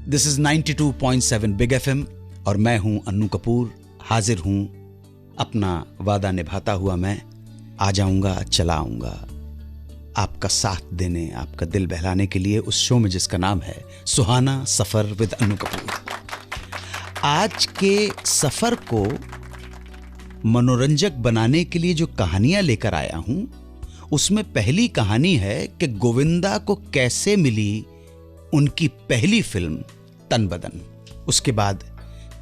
This is 92.7 big FM और मैं हूं अन्नू कपूर। हाजिर हूं अपना वादा निभाता हुआ। मैं आ जाऊंगा, चला आऊंगा आपका साथ देने, आपका दिल बहलाने के लिए उस शो में जिसका नाम है सुहाना सफर विद अन्नू कपूर। आज के सफर को मनोरंजक बनाने के लिए जो कहानियां लेकर आया हूं, उसमें पहली कहानी है कि गोविंदा को कैसे मिली उनकी पहली फिल्म तन बदन। उसके बाद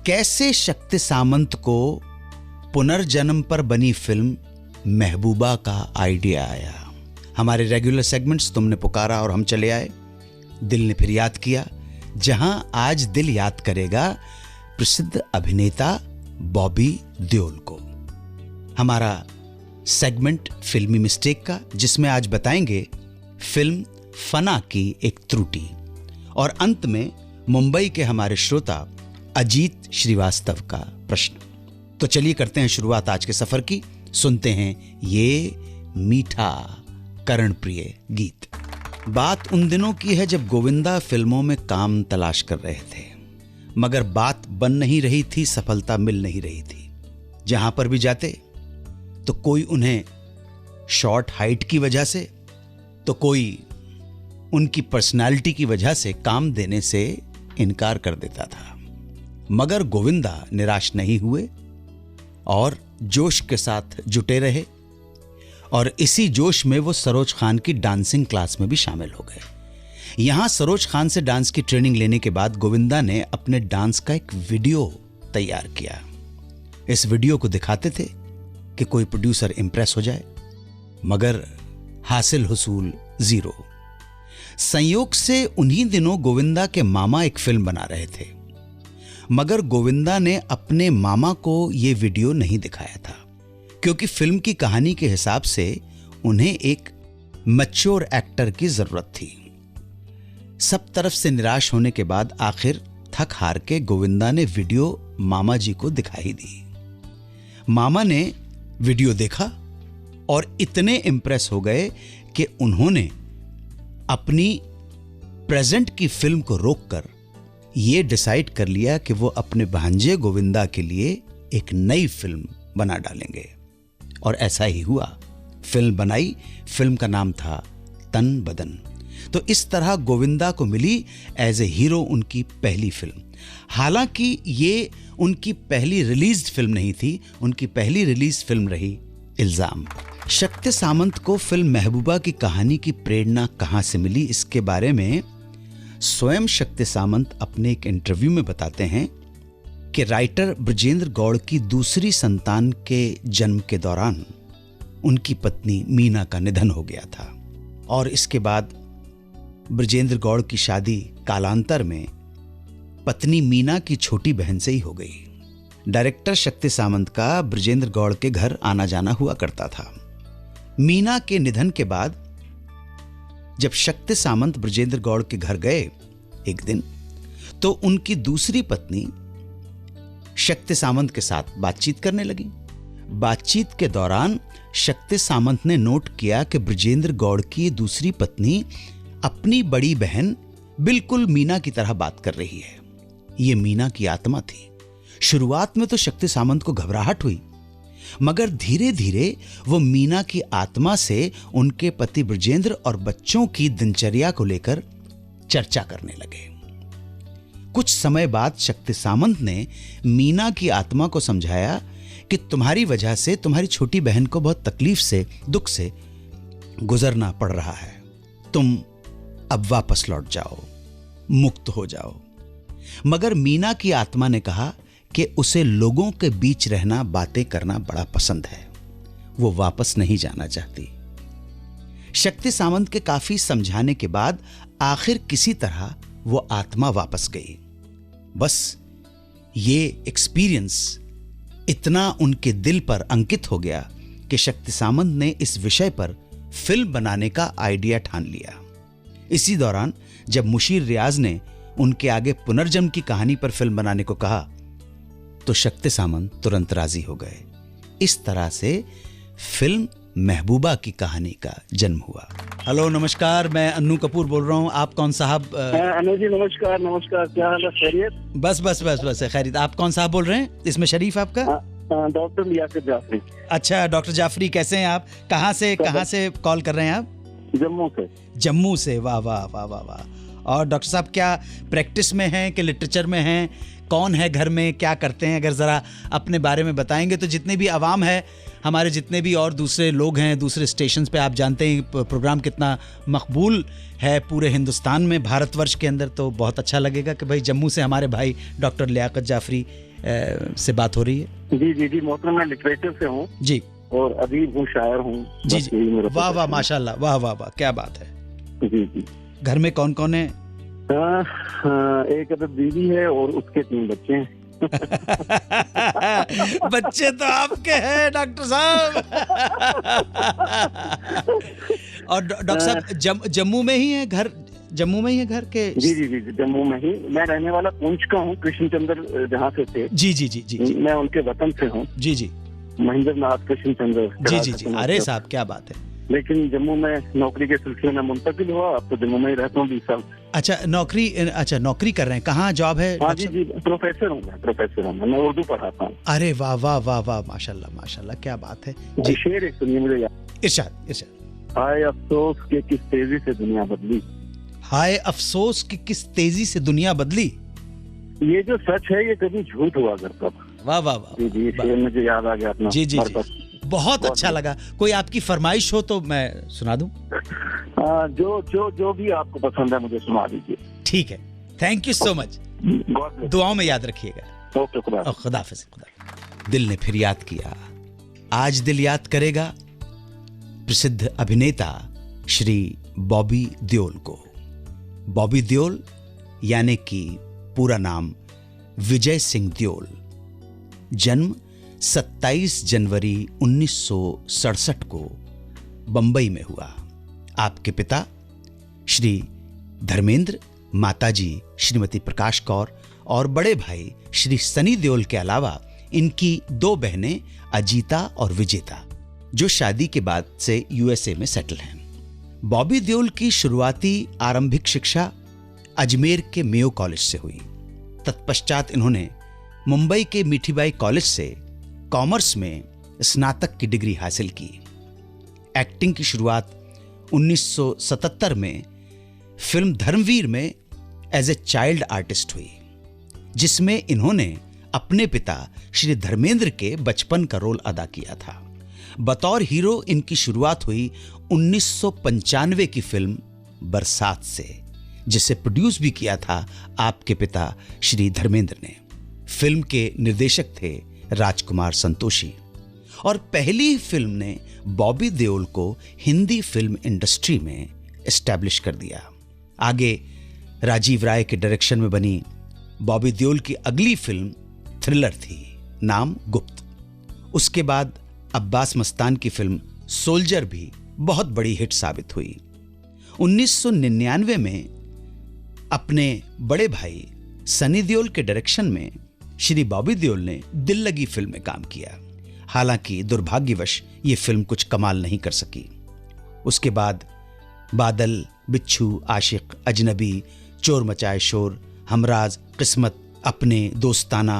कैसे शक्ति सामंत को पुनर्जन्म पर बनी फिल्म महबूबा का आइडिया आया। हमारे रेगुलर सेगमेंट्स तुमने पुकारा और हम चले आए, दिल ने फिर याद किया, जहां आज दिल याद करेगा प्रसिद्ध अभिनेता बॉबी देओल को। हमारा सेगमेंट फिल्मी मिस्टेक का, जिसमें आज बताएंगे फिल्म फना की एक त्रुटि, और अंत में मुंबई के हमारे श्रोता अजीत श्रीवास्तव का प्रश्न। तो चलिए करते हैं शुरुआत आज के सफर की। सुनते हैं ये मीठा कर्णप्रिय गीत। बात उन दिनों की है जब गोविंदा फिल्मों में काम तलाश कर रहे थे, मगर बात बन नहीं रही थी, सफलता मिल नहीं रही थी। जहां पर भी जाते तो कोई उन्हें शॉर्ट हाइट की वजह से, तो कोई उनकी पर्सनालिटी की वजह से काम देने से इनकार कर देता था। मगर गोविंदा निराश नहीं हुए और जोश के साथ जुटे रहे, और इसी जोश में वो सरोज खान की डांसिंग क्लास में भी शामिल हो गए। यहां सरोज खान से डांस की ट्रेनिंग लेने के बाद गोविंदा ने अपने डांस का एक वीडियो तैयार किया। इस वीडियो को दिखाते थे कि कोई प्रोड्यूसर इंप्रेस हो जाए, मगर हासिल हुसूल जीरो। संयोग से उन्हीं दिनों गोविंदा के मामा एक फिल्म बना रहे थे, मगर गोविंदा ने अपने मामा को यह वीडियो नहीं दिखाया था, क्योंकि फिल्म की कहानी के हिसाब से उन्हें एक मैच्योर एक्टर की जरूरत थी। सब तरफ से निराश होने के बाद आखिर थक हार के गोविंदा ने वीडियो मामा जी को दिखाई दी। मामा ने वीडियो देखा और इतने इंप्रेस हो गए कि उन्होंने अपनी प्रेजेंट की फिल्म को रोककर यह डिसाइड कर लिया कि वो अपने भांजे गोविंदा के लिए एक नई फिल्म बना डालेंगे। और ऐसा ही हुआ। फिल्म बनाई, फिल्म का नाम था तन बदन। तो इस तरह गोविंदा को मिली एज ए हीरो उनकी पहली फिल्म। हालांकि ये उनकी पहली रिलीज्ड फिल्म नहीं थी, उनकी पहली रिलीज फिल्म रही इल्जाम। शक्ति सामंत को फिल्म महबूबा की कहानी की प्रेरणा कहां से मिली, इसके बारे में स्वयं शक्ति सामंत अपने एक इंटरव्यू में बताते हैं कि राइटर ब्रजेंद्र गौड़ की दूसरी संतान के जन्म के दौरान उनकी पत्नी मीना का निधन हो गया था, और इसके बाद ब्रजेंद्र गौड़ की शादी कालांतर में पत्नी मीना की छोटी बहन से ही हो गई। डायरेक्टर शक्ति सामंत का ब्रजेंद्र गौड़ के घर आना जाना हुआ करता था। मीना के निधन के बाद जब शक्ति सामंत ब्रजेंद्र गौड़ के घर गए एक दिन, तो उनकी दूसरी पत्नी शक्ति सामंत के साथ बातचीत करने लगी। बातचीत के दौरान शक्ति सामंत ने नोट किया कि ब्रजेंद्र गौड़ की दूसरी पत्नी अपनी बड़ी बहन बिल्कुल मीना की तरह बात कर रही है। यह मीना की आत्मा थी। शुरुआत में तो शक्ति सामंत को घबराहट हुई, मगर धीरे धीरे वो मीना की आत्मा से उनके पति ब्रजेंद्र और बच्चों की दिनचर्या को लेकर चर्चा करने लगे। कुछ समय बाद शक्ति सामंत ने मीना की आत्मा को समझाया कि तुम्हारी वजह से तुम्हारी छोटी बहन को बहुत तकलीफ से, दुख से गुजरना पड़ रहा है। तुम अब वापस लौट जाओ, मुक्त हो जाओ। मगर मीना की आत्मा ने कहा कि उसे लोगों के बीच रहना, बातें करना बड़ा पसंद है, वो वापस नहीं जाना चाहती। शक्ति सामंत के काफी समझाने के बाद आखिर किसी तरह वो आत्मा वापस गई। बस ये एक्सपीरियंस इतना उनके दिल पर अंकित हो गया कि शक्ति सामंत ने इस विषय पर फिल्म बनाने का आइडिया ठान लिया। इसी दौरान जब मुशीर रियाज ने उनके आगे पुनर्जन्म की कहानी पर फिल्म बनाने को कहा, तो शक्ति सामंत तुरंत राजी हो गए। इस तरह से फिल्म महबूबा की कहानी का जन्म हुआ। हेलो नमस्कार, मैं अन्नू कपूर बोल रहा हूँ। आप कौन साहब? अनु जी नमस्कार। नमस्कार, क्या हाल है? खैरियत? बस खैरियत। आप कौन साहब बोल रहे हैं? इसमें शरीफ आपका? डॉक्टर लियाकत जाफरी। अच्छा डॉक्टर जाफरी, कैसे हैं आप? कहाँ से कॉल कर रहे हैं आप? जम्मू से। वाह वाह वाह वाह वाह। और डॉक्टर साहब क्या प्रैक्टिस में हैं कि लिटरेचर में हैं? कौन है घर में, क्या करते हैं? अगर ज़रा अपने बारे में बताएंगे तो जितने भी आवाम है, हमारे जितने भी और दूसरे लोग हैं दूसरे स्टेशंस पे, आप जानते हैं प्रोग्राम कितना मकबूल है पूरे हिंदुस्तान में, भारतवर्ष के अंदर, तो बहुत अच्छा लगेगा कि भाई जम्मू से हमारे भाई डॉक्टर लियाकत जाफरी से बात हो रही है। जी मोहतरम, मैं लिटरेचर से हूँ जी, और अदीब हूँ, शायर हूँ। जी वाह वाह माशाल्लाह, वाह वाह वाह, क्या बात है। जी घर में कौन कौन है? एक अदद बीवी है और उसके 3 बच्चे हैं। बच्चे तो आपके हैं डॉक्टर साहब। और डॉक्टर साहब जम्मू में ही है घर? जम्मू में ही है घर के? जी जम्मू में ही। मैं रहने वाला पुंछ का हूँ, कृष्णचंद्र जहाँ से थे। जी मैं उनके वतन से हूँ। जी महेंद्र नाथ कृष्णचंद्र। जी अरे साहब क्या बात है। लेकिन जम्मू में नौकरी के सिलसिले में मुंतकिल हुआ, अब तो जम्मू में ही रहता हूँ 20 साल। अच्छा नौकरी कर रहे हैं, कहाँ जॉब है? हाँ जी प्रोफेसर हूँ मैं उर्दू पढ़ाता हूँ। अरे वाह वाह वाह वाह माशाल्लाह क्या बात है जी। शेर एक सुनिए मुझे याद। इरशाद। हाय अफसोस के किस तेजी से दुनिया बदली। हाय अफसोस की किस तेजी से दुनिया बदली। ये जो सच है ये कभी झूठ हुआ करता था। वाह वाह वाह। जी शेर मुझे याद आ गया अपना। जी बहुत अच्छा लगा। कोई आपकी फरमाइश हो तो मैं सुना दूं? जो भी आपको पसंद है मुझे सुना दीजिए। ठीक है, थैंक यू सो मच। दुआओं में याद रखिएगा। ओके, खुदा हाफिज़। दिल ने फिर याद किया, आज दिल याद करेगा प्रसिद्ध अभिनेता श्री बॉबी देओल को। बॉबी देओल यानी कि पूरा नाम विजय सिंह देओल। जन्म 27 जनवरी 1967 को बंबई में हुआ। आपके पिता श्री धर्मेंद्र, माताजी श्रीमती प्रकाश कौर और बड़े भाई श्री सनी देओल के अलावा इनकी 2 बहनें अजीता और विजेता, जो शादी के बाद से यूएसए में सेटल हैं। बॉबी देओल की शुरुआती आरंभिक शिक्षा अजमेर के मेयो कॉलेज से हुई। तत्पश्चात इन्होंने मुंबई के मीठीबाई कॉलेज से कॉमर्स में स्नातक की डिग्री हासिल की। एक्टिंग की शुरुआत 1977 में फिल्म धर्मवीर में एज ए चाइल्ड आर्टिस्ट हुई, जिसमें इन्होंने अपने पिता श्री धर्मेंद्र के बचपन का रोल अदा किया था। बतौर हीरो इनकी शुरुआत हुई 1995 की फिल्म बरसात से, जिसे प्रोड्यूस भी किया था आपके पिता श्री धर्मेंद्र ने। फिल्म के निर्देशक थे राजकुमार संतोषी और पहली फिल्म ने बॉबी देओल को हिंदी फिल्म इंडस्ट्री में एस्टैब्लिश कर दिया। आगे राजीव राय के डायरेक्शन में बनी बॉबी देओल की अगली फिल्म थ्रिलर थी, नाम गुप्त। उसके बाद अब्बास मस्तान की फिल्म सोल्जर भी बहुत बड़ी हिट साबित हुई। 1999 में अपने बड़े भाई सनी देओल के डायरेक्शन में श्री बॉबी देओल ने दिल लगी फिल्म में काम किया। हालांकि दुर्भाग्यवश ये फिल्म कुछ कमाल नहीं कर सकी। उसके बाद बादल, बिच्छू, आशिक, अजनबी, चोर मचाए शोर, हमराज, किस्मत, अपने, दोस्ताना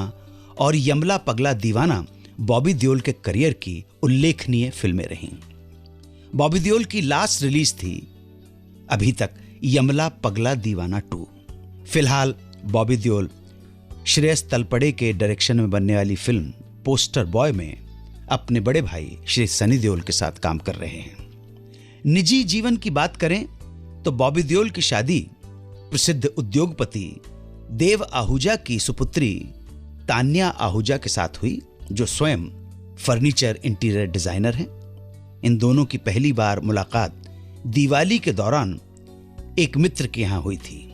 और यमला पगला दीवाना बॉबी देओल के करियर की उल्लेखनीय फिल्में रहीं। बॉबी देओल की लास्ट रिलीज थी अभी तक यमला पगला दीवाना 2। फिलहाल बॉबी देओल श्रेयस तलपड़े के डायरेक्शन में बनने वाली फिल्म पोस्टर बॉय में अपने बड़े भाई श्री सनी देओल के साथ काम कर रहे हैं। निजी जीवन की बात करें तो बॉबी देओल की शादी प्रसिद्ध उद्योगपति देव आहूजा की सुपुत्री तान्या आहूजा के साथ हुई, जो स्वयं फर्नीचर इंटीरियर डिजाइनर हैं। इन दोनों की पहली बार मुलाकात दिवाली के दौरान एक मित्र के यहां हुई थी।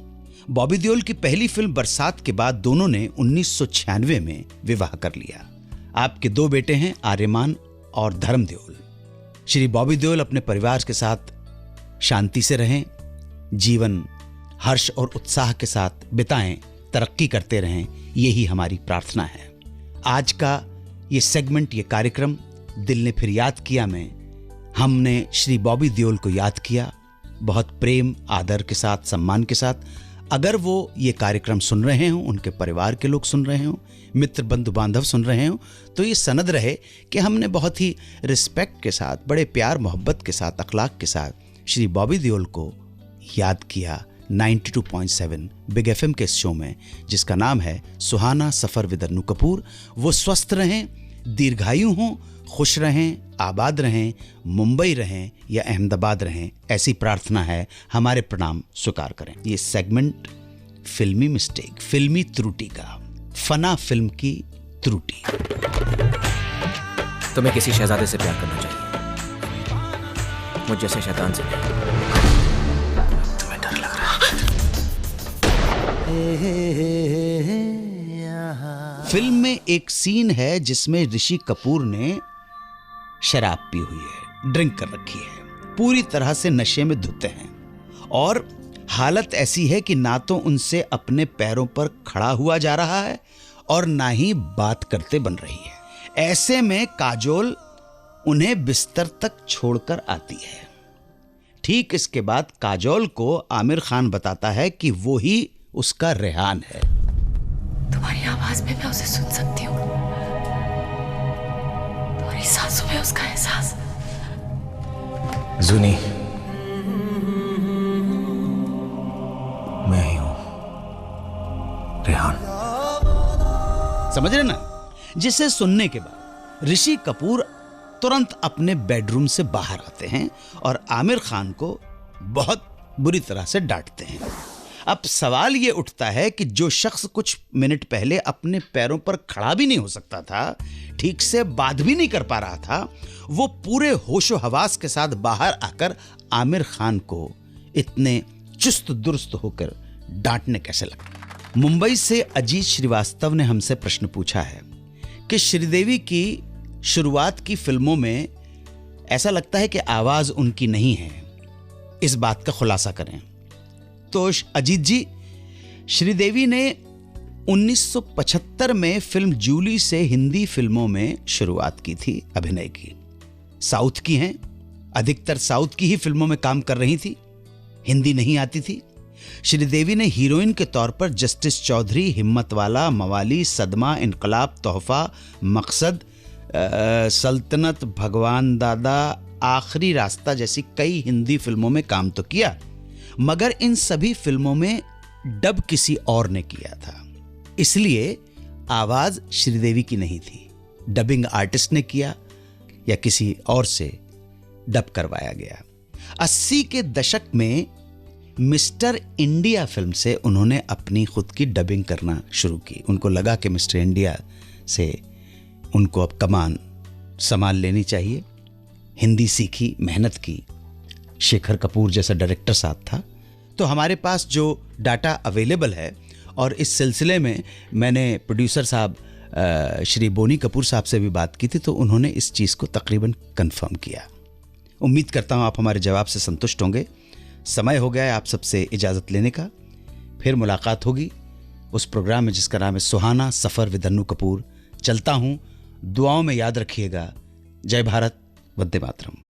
बॉबी देओल की पहली फिल्म बरसात के बाद दोनों ने 1996 में विवाह कर लिया। आपके 2 बेटे हैं, आर्यमान और धर्म देओल। श्री बॉबी देओल अपने परिवार के साथ शांति से रहें, जीवन हर्ष और उत्साह के साथ बिताएं, तरक्की करते रहें, यही हमारी प्रार्थना है। आज का ये सेगमेंट, ये कार्यक्रम दिल ने फिर याद किया में हमने श्री बॉबी देओल को याद किया, बहुत प्रेम आदर के साथ, सम्मान के साथ। अगर वो ये कार्यक्रम सुन रहे हों, उनके परिवार के लोग सुन रहे हों, मित्र बंधु बांधव सुन रहे हों, तो ये सनद रहे कि हमने बहुत ही रिस्पेक्ट के साथ, बड़े प्यार मोहब्बत के साथ, अखलाक के साथ श्री बॉबी देओल को याद किया 92.7 बिग एफएम के इस शो में, जिसका नाम है सुहाना सफर विद अन्नू कपूर। वो स्वस्थ रहें, दीर्घायु हों, खुश रहें, आबाद रहें, मुंबई रहें या अहमदाबाद रहें, ऐसी प्रार्थना है। हमारे प्रणाम स्वीकार करें। ये सेगमेंट फिल्मी मिस्टेक, फिल्मी त्रुटि का, फना फिल्म की त्रुटि। तुम्हें किसी शहजादे से प्यार करना चाहिए, मुझ जैसे शैतान से नहीं। तुम्हें डर लग रहा है। फिल्म में एक सीन है जिसमें ऋषि कपूर ने शराब पी हुई है, ड्रिंक कर रखी है, पूरी तरह से नशे में धुते हैं और हालत ऐसी है कि ना तो उनसे अपने पैरों पर खड़ा हुआ जा रहा है और ना ही बात करते बन रही है। ऐसे में काजोल उन्हें बिस्तर तक छोड़कर आती है। ठीक इसके बाद काजोल को आमिर खान बताता है कि वो ही उसका रेहान है। तुम्हारी आवाज में मैं उसे सुन सकती हूँ, तुम्हारी सांसों में उसका एहसास। जूनी, मैं ही हूं रेहान। समझ रहे ना? जिसे सुनने के बाद ऋषि कपूर तुरंत अपने बेडरूम से बाहर आते हैं और आमिर खान को बहुत बुरी तरह से डांटते हैं। अब सवाल ये उठता है कि जो शख्स कुछ मिनट पहले अपने पैरों पर खड़ा भी नहीं हो सकता था, ठीक से बात भी नहीं कर पा रहा था, वो पूरे होशो हवास के साथ बाहर आकर आमिर खान को इतने चुस्त दुरुस्त होकर डांटने कैसे लगा? मुंबई से अजीत श्रीवास्तव ने हमसे प्रश्न पूछा है कि श्रीदेवी की शुरुआत की फिल्मों में ऐसा लगता है कि आवाज उनकी नहीं है, इस बात का खुलासा करें। तो अजीत जी, श्रीदेवी ने 1975 में फिल्म जूली से हिंदी फिल्मों में शुरुआत की थी अभिनय की। साउथ की हैं, अधिकतर साउथ की ही फिल्मों में काम कर रही थी, हिंदी नहीं आती थी। श्रीदेवी ने हीरोइन के तौर पर जस्टिस चौधरी, हिम्मतवाला, मवाली, सदमा, इनकलाब, तोहफा, मकसद, सल्तनत, भगवान दादा, आखिरी रास्ता जैसी कई हिंदी फिल्मों में काम तो किया, मगर इन सभी फिल्मों में डब किसी और ने किया था, इसलिए आवाज श्रीदेवी की नहीं थी। डबिंग आर्टिस्ट ने किया या किसी और से डब करवाया गया। 80 के दशक में मिस्टर इंडिया फिल्म से उन्होंने अपनी खुद की डबिंग करना शुरू की। उनको लगा कि मिस्टर इंडिया से उनको अब कमान संभाल लेनी चाहिए। हिंदी सीखी, मेहनत की, शेखर कपूर जैसा डायरेक्टर साथ था। तो हमारे पास जो डाटा अवेलेबल है, और इस सिलसिले में मैंने प्रोड्यूसर साहब श्री बोनी कपूर साहब से भी बात की थी, तो उन्होंने इस चीज़ को तकरीबन कंफर्म किया। उम्मीद करता हूँ आप हमारे जवाब से संतुष्ट होंगे। समय हो गया है आप सबसे इजाज़त लेने का। फिर मुलाकात होगी उस प्रोग्राम में जिसका नाम है सुहाना सफ़र विद अन्नू कपूर। चलता हूँ, दुआओं में याद रखिएगा। जय भारत, वंदे मातरम।